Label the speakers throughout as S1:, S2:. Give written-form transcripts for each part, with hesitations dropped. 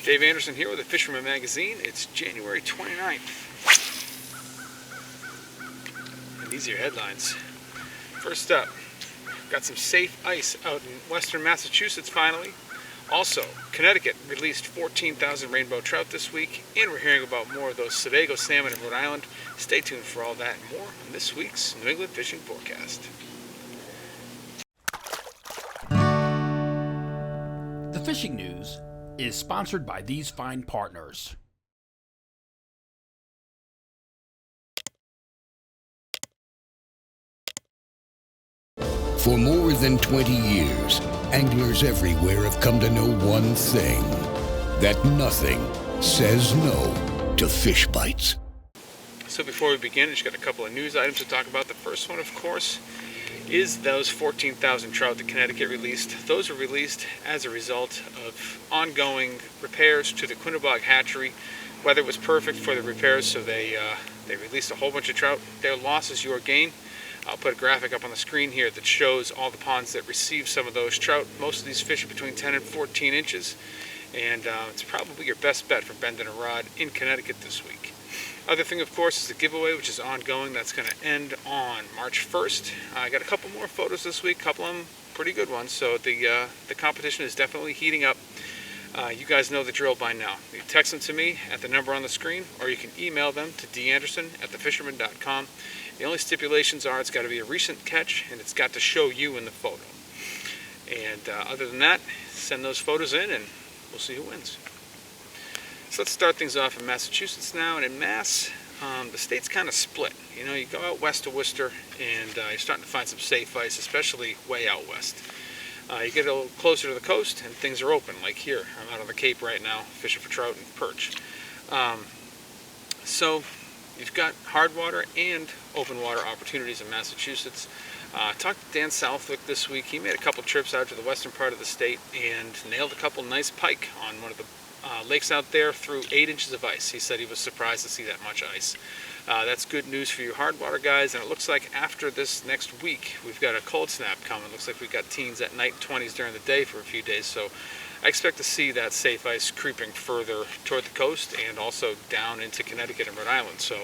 S1: Dave Anderson here with the Fisherman magazine. It's January 29th. And these are your headlines. First up, got some safe ice out in western Massachusetts finally. Also, Connecticut released 14,000 rainbow trout this week, and we're hearing about more of those Sebago salmon in Rhode Island. Stay tuned for all that and more on this week's New England Fishing Forecast.
S2: The fishing news is sponsored by these fine partners.
S3: For more than 20 years, anglers everywhere have come to know one thing, that nothing says no to fish bites.
S1: So before we begin, I just got a couple of news items to talk about. The first one, of course, is those 14,000 trout that Connecticut released. Those were released as a result of ongoing repairs to the Quinnebog hatchery. Weather was perfect for the repairs, so they released a whole bunch of trout. Their loss is your gain. I'll put a graphic up on the screen here that shows all the ponds that receive some of those trout. Most of these fish are between 10 and 14 inches, and it's probably your best bet for bending a rod in Connecticut this week. Other thing, of course, is the giveaway, which is ongoing. That's going to end on March 1st. I got a couple more photos this week, a couple of them pretty good ones, so the competition is definitely heating up. You guys know the drill by now. You text them to me at the number on the screen, or you can email them to danderson@thefisherman.com. The only stipulations are it's got to be a recent catch, and it's got to show you in the photo. And other than that, send those photos in, and we'll see who wins. So let's start things off in Massachusetts now. And in Mass, the state's kind of split. You know, you go out west of Worcester, and you're starting to find some safe ice, especially way out west. You get a little closer to the coast, and things are open, like here. I'm out on the Cape right now, fishing for trout and perch. So you've got hard water and open water opportunities in Massachusetts. Talked to Dan Southwick this week. He made a couple trips out to the western part of the state and nailed a couple nice pike on one of the lakes out there through 8 inches of ice. He said he was surprised to see that much ice. That's good news for you hard water guys, and it looks like after this next week we've got a cold snap coming. It looks like we've got teens at night, 20s during the day for a few days, so I expect to see that safe ice creeping further toward the coast and also down into Connecticut and Rhode Island. So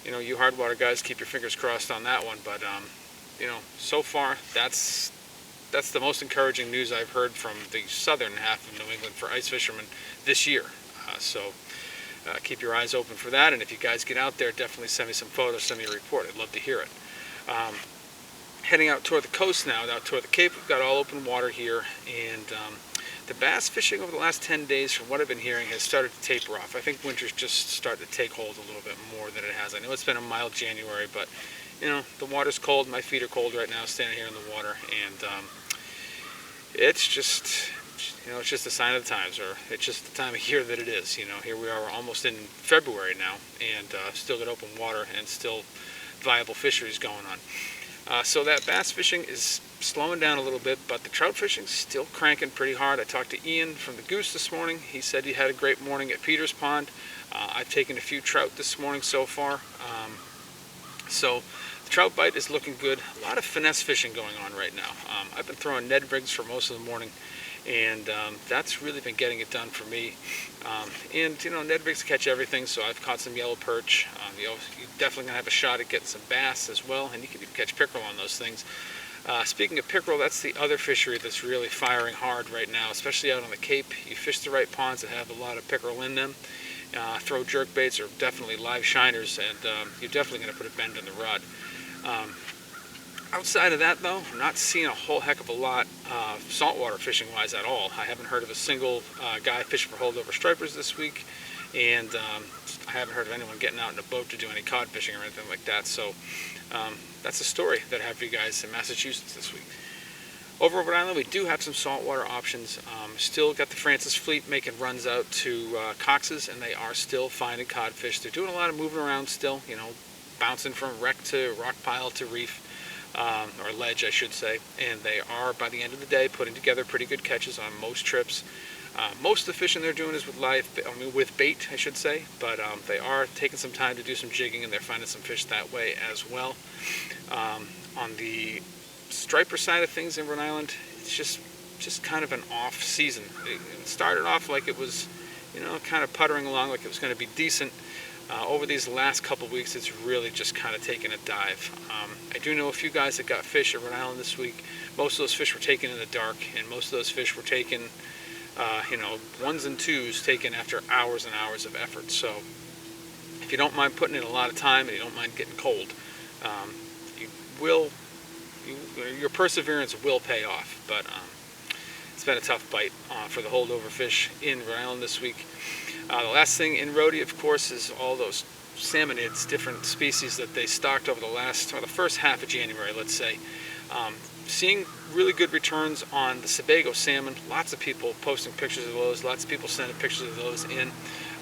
S1: you know, you hard water guys, keep your fingers crossed on that one. But you know, so far that's the most encouraging news I've heard from the southern half of New England for ice fishermen this year. So keep your eyes open for that, and if you guys get out there, definitely send me some photos, send me a report. I'd love to hear it. Heading out toward the coast now, out toward the Cape, we've got all open water here, and the bass fishing over the last 10 days, from what I've been hearing, has started to taper off. I think winter's just starting to take hold a little bit more than it has. I know it's been a mild January, but you know, the water's cold. My feet are cold right now standing here in the water, and it's just, you know, it's just a sign of the times, or it's just the time of year that it is. You know, here we are, we're almost in February now, and still got open water and still viable fisheries going on. So that bass fishing is slowing down a little bit, but the trout fishing's still cranking pretty hard. I talked to Ian from the Goose this morning. He said he had a great morning at Peter's Pond. I've taken a few trout this morning so far. So the trout bite is looking good. A lot of finesse fishing going on right now. I've been throwing Ned rigs for most of the morning, and that's really been getting it done for me. And you know, Ned rigs catch everything, so I've caught some yellow perch. You're definitely gonna have a shot at getting some bass as well, and you can even catch pickerel on those things. Speaking of pickerel, that's the other fishery that's really firing hard right now, especially out on the Cape. You fish the right ponds that have a lot of pickerel in them. Throw jerk baits or definitely live shiners, and you're definitely going to put a bend in the rod. Outside of that, though, I'm not seeing a whole heck of a lot saltwater fishing wise at all. I haven't heard of a single guy fishing for holdover stripers this week, and I haven't heard of anyone getting out in a boat to do any cod fishing or anything like that. So that's a story that I have for you guys in Massachusetts this week. Over Rhode Island, we do have some saltwater options. Still got the Francis fleet making runs out to Cox's, and they are still finding codfish. They're doing a lot of moving around still, you know, bouncing from wreck to rock pile to reef, or ledge, I should say. And they are, by the end of the day, putting together pretty good catches on most trips. Most of the fishing they're doing is with bait, I should say, but they are taking some time to do some jigging, and they're finding some fish that way as well. On the striper side of things in Rhode Island, it's just just kind of an off season. It started off like it was, kind of puttering along like it was going to be decent. Over these last couple weeks, it's really just kind of taken a dive. I do know a few guys that got fish at Rhode Island this week. Most of those fish were taken in the dark, and most of those fish were taken, ones and twos taken after hours and hours of effort. So if you don't mind putting in a lot of time and you don't mind getting cold, your perseverance will pay off. But it's been a tough bite for the holdover fish in Rhode Island this week. The last thing in Rhode, of course, is all those salmonids, different species that they stocked over the first half of January, let's say. Seeing really good returns on the Sebago salmon. Lots of people posting pictures of those. Lots of people sending pictures of those in.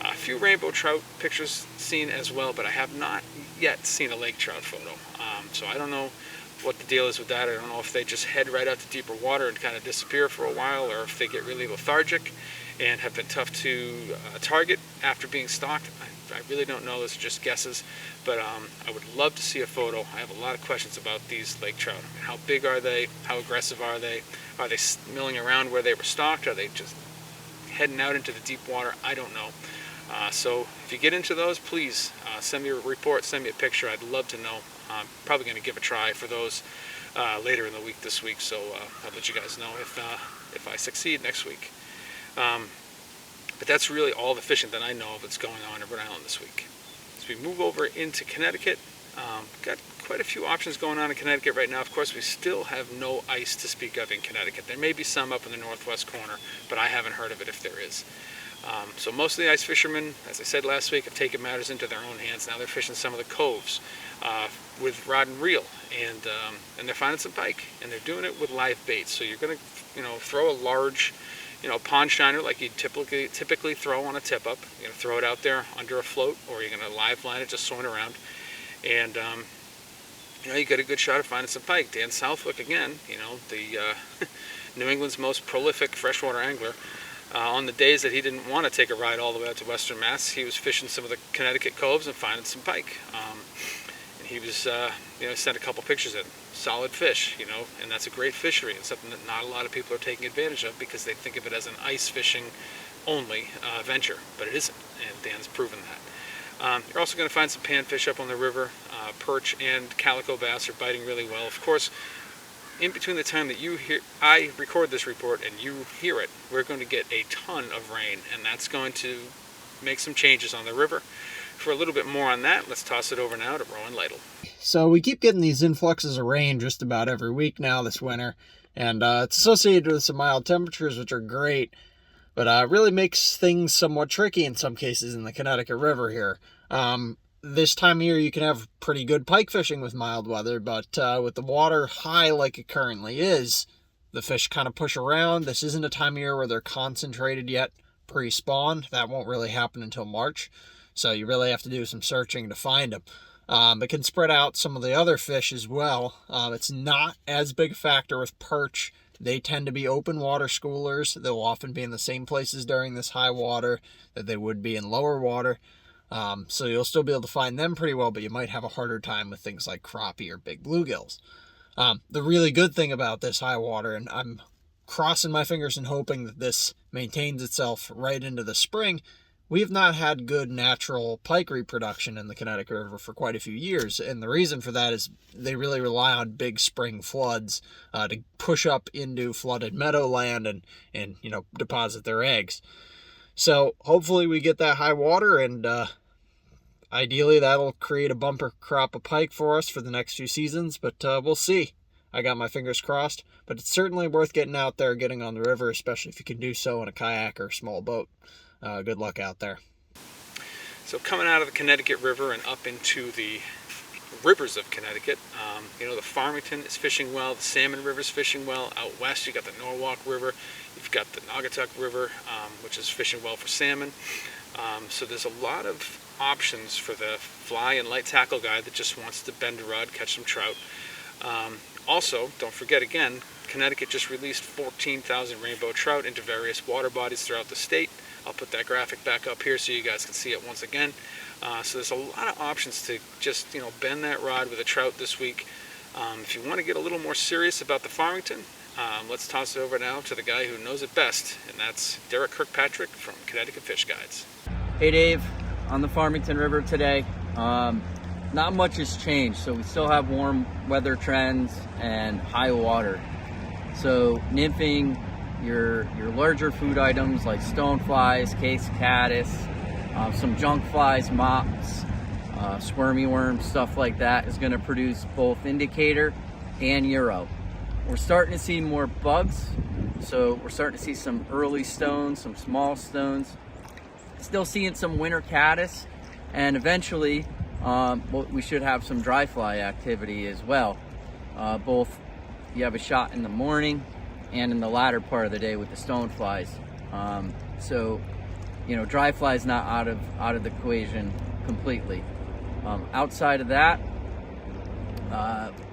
S1: A few rainbow trout pictures seen as well, but I have not yet seen a lake trout photo. So I don't know what the deal is with that. I don't know if they just head right out to deeper water and kind of disappear for a while, or if they get really lethargic and have been tough to target after being stalked. I really don't know. Those are just guesses, but I would love to see a photo. I have a lot of questions about these lake trout. How big are they? How aggressive are they? Are they milling around where they were stalked? Are they just heading out into the deep water? I don't know. So if you get into those, please send me a report, send me a picture. I'd love to know. I'm probably going to give a try for those later in the week this week, so I'll let you guys know if I succeed next week. But that's really all the fishing that I know of that's going on in Rhode Island this week. As we move over into Connecticut, got quite a few options going on in Connecticut right now. Of course, we still have no ice to speak of in Connecticut. There may be some up in the northwest corner, but I haven't heard of it if there is. So most of the ice fishermen, as I said last week, have taken matters into their own hands. Now they're fishing some of the coves with rod and reel, and they're finding some pike, and they're doing it with live baits. So you're going to, throw a large, pond shiner like you typically throw on a tip-up. You're going to throw it out there under a float, or you're going to live line it just swimming around, and you get a good shot at finding some pike. Dan Southwick again, the New England's most prolific freshwater angler. On the days that he didn't want to take a ride all the way out to Western Mass, he was fishing some of the Connecticut coves and finding some pike. And he was, sent a couple pictures in. Solid fish, and that's a great fishery and something that not a lot of people are taking advantage of because they think of it as an ice fishing only venture, but it isn't, and Dan's proven that. You're also going to find some panfish up on the river. Perch and calico bass are biting really well. Of course, in between the time that I record this report and you hear it, we're going to get a ton of rain, and that's going to make some changes on the river. For a little bit more on that, let's toss it over now to Rowan Lytle.
S4: So we keep getting these influxes of rain just about every week now this winter, and it's associated with some mild temperatures, which are great, but really makes things somewhat tricky in some cases in the Connecticut River here. This time of year you can have pretty good pike fishing with mild weather, but with the water high like it currently is, the fish kind of push around. This isn't a time of year where they're concentrated yet pre-spawn. That won't really happen until March, so you really have to do some searching to find them. It can spread out some of the other fish as well. It's not as big a factor with perch. They tend to be open water schoolers. They'll often be in the same places during this high water that they would be in lower water. So you'll still be able to find them pretty well, but you might have a harder time with things like crappie or big bluegills. The really good thing about this high water, and I'm crossing my fingers and hoping that this maintains itself right into the spring, we have not had good natural pike reproduction in the Connecticut River for quite a few years, and the reason for that is they really rely on big spring floods to push up into flooded meadowland and deposit their eggs. So hopefully we get that high water, and ideally that'll create a bumper crop of pike for us for the next few seasons, but we'll see. I got my fingers crossed, but it's certainly worth getting out there, getting on the river, especially if you can do so in a kayak or a small boat. Good luck out there.
S1: So coming out of the Connecticut River and up into the rivers of Connecticut, the Farmington is fishing well, the Salmon River's fishing well. Out west, you got the Norwalk River, you've got the Naugatuck River, which is fishing well for salmon. So there's a lot of options for the fly and light tackle guy that just wants to bend a rod, catch some trout. Also, don't forget again, Connecticut just released 14,000 rainbow trout into various water bodies throughout the state. I'll put that graphic back up here so you guys can see it once again. So there's a lot of options to just, bend that rod with a trout this week. If you want to get a little more serious about the Farmington, Let's toss it over now to the guy who knows it best, and that's Derrick Kirkpatrick from Connecticut Fish Guides.
S5: Hey Dave, on the Farmington River today. Not much has changed, so we still have warm weather trends and high water. So nymphing your larger food items like stoneflies, case caddis, some junk flies, mops, squirmy worms, stuff like that is going to produce both indicator and euro. We're starting to see more bugs, so we're starting to see some early stones, some small stones. Still seeing some winter caddis, and eventually we should have some dry fly activity as well. Both you have a shot in the morning and in the latter part of the day with the stoneflies. So, you know, dry fly is not out of the equation completely. Outside of that,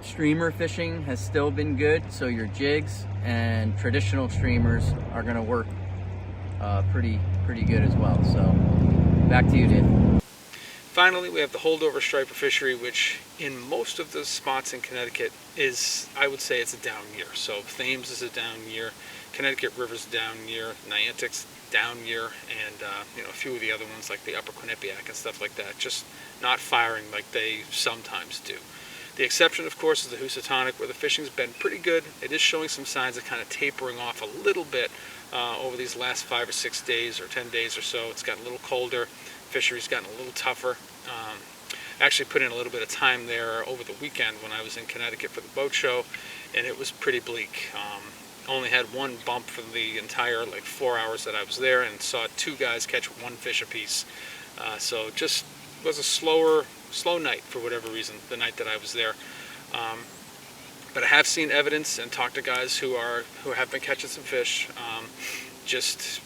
S5: streamer fishing has still been good, so your jigs and traditional streamers are going to work pretty good as well. So back to you, Dave.
S1: Finally, we have the holdover striper fishery, which in most of the spots in Connecticut is, I would say, it's a down year. So Thames is a down year, Connecticut River's down year, Niantic's down year, and you know, a few of the other ones like the Upper Quinnipiac and stuff like that, just not firing like they sometimes do. The exception, of course, is the Housatonic, where the fishing's been pretty good. It is showing some signs of kind of tapering off a little bit over these last 5 or 6 days or 10 days or so. It's gotten a little colder. Fishery's gotten a little tougher. Actually put in a little bit of time there over the weekend when I was in Connecticut for the boat show, and it was pretty bleak. Only had one bump for the entire 4 hours that I was there, and saw 2 guys catch 1 fish apiece. So just was a slow night for whatever reason, the night that I was there. But I have seen evidence and talked to guys who have been catching some fish. Just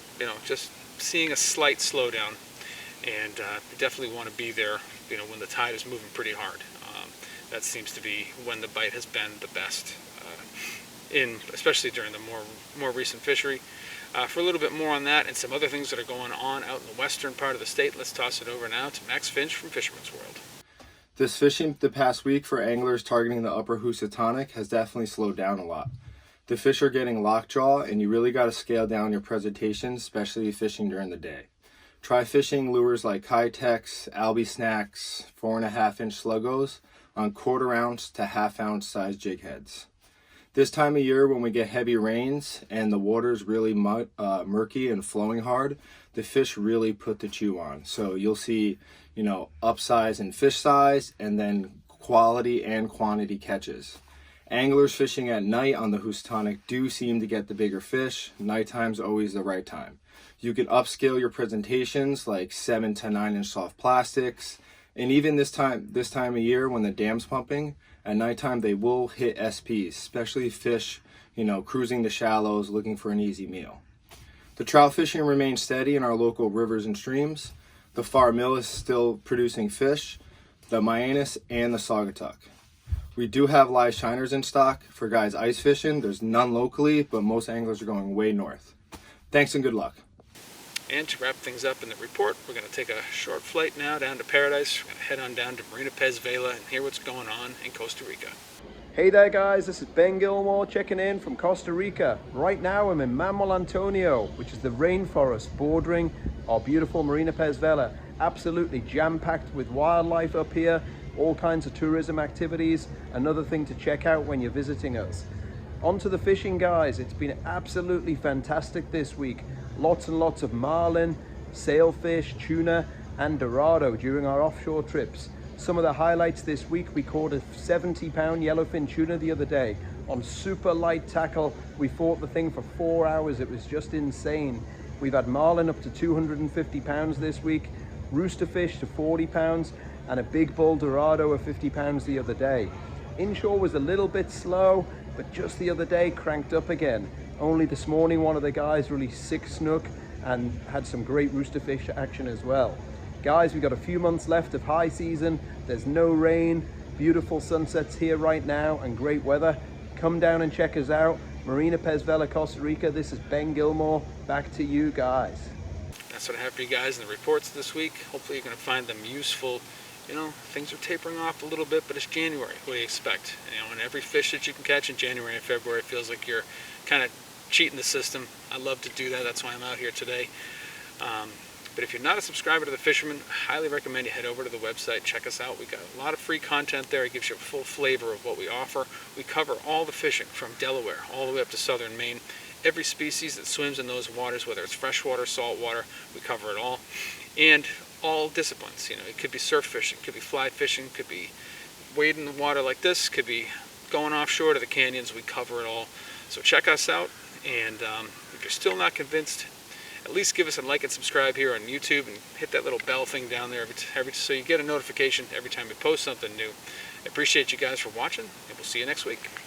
S1: seeing a slight slowdown, and definitely want to be there. You know, when the tide is moving pretty hard. That seems to be when the bite has been the best, especially during the more recent fishery. For a little bit more on that and some other things that are going on out in the western part of the state, let's toss it over now to Max Finch from Fisherman's World.
S6: This fishing the past week for anglers targeting the upper Housatonic has definitely slowed down a lot. The fish are getting lockjaw, and you really got to scale down your presentations, especially fishing during the day. Try fishing lures like Kitex, Albie Snacks, 4.5-inch sluggos on 1/4 ounce to 1/2 ounce size jig heads. This time of year when we get heavy rains and the water's really murky and flowing hard, the fish really put the chew on. So you'll see, upsize in fish size and then quality and quantity catches. Anglers fishing at night on the Housatonic do seem to get the bigger fish. Nighttime's always the right time. You could upscale your presentations like 7 to 9-inch soft plastics. And even this time of year when the dam's pumping, at nighttime they will hit SPs, especially fish, cruising the shallows looking for an easy meal. The trout fishing remains steady in our local rivers and streams. The Far Mill is still producing fish, the Mianus and the Saugatuck. We do have live shiners in stock for guys ice fishing. There's none locally, but most anglers are going way north. Thanks and good luck.
S1: And to wrap things up in the report, we're going to take a short flight now down to Paradise. We're going to head on down to Marina Pez Vela and hear what's going on in Costa Rica.
S7: Hey there guys, this is Ben Gilmour checking in from Costa Rica. Right now I'm in Manuel Antonio, which is the rainforest bordering our beautiful Marina Pez Vela. Absolutely jam-packed with wildlife up here, all kinds of tourism activities, another thing to check out when you're visiting us. On to the fishing, guys. It's been absolutely fantastic this week. Lots and lots of marlin, sailfish, tuna, and dorado during our offshore trips. Some of the highlights this week: we caught a 70-pound yellowfin tuna the other day on super light tackle. We fought the thing for 4 hours. It was just insane. We've had marlin up to 250 pounds this week, roosterfish to 40 pounds, and a big bull dorado of 50 pounds the other day. Inshore was a little bit slow, but just the other day cranked up again. Only this morning one of the guys released 6 snook and had some great roosterfish action as well. Guys, we've got a few months left of high season. There's no rain, beautiful sunsets here right now, and great weather. Come down and check us out. Marina Pez Vela, Costa Rica. This is Ben Gilmour. Back to you guys.
S1: That's what I have for you guys in the reports this week. Hopefully you're going to find them useful you know, things are tapering off a little bit, but it's January. What do you expect? You know, and every fish that you can catch in January and February feels like you're kind of cheating the system. I love to do that. That's why I'm out here today. But if you're not a subscriber to the Fisherman, I highly recommend you head over to the website, check us out. We got a lot of free content there. It gives you a full flavor of what we offer. We cover all the fishing from Delaware all the way up to southern Maine. Every species that swims in those waters, whether it's freshwater, saltwater, we cover it all. And all disciplines. You know, it could be surf fishing, could be fly fishing, could be wading in the water like this, could be going offshore to the canyons. We cover it all. So check us out, and if you're still not convinced, at least give us a like and subscribe here on YouTube, and hit that little bell thing down there so you get a notification every time we post something new. I appreciate you guys for watching, and we'll see you next week.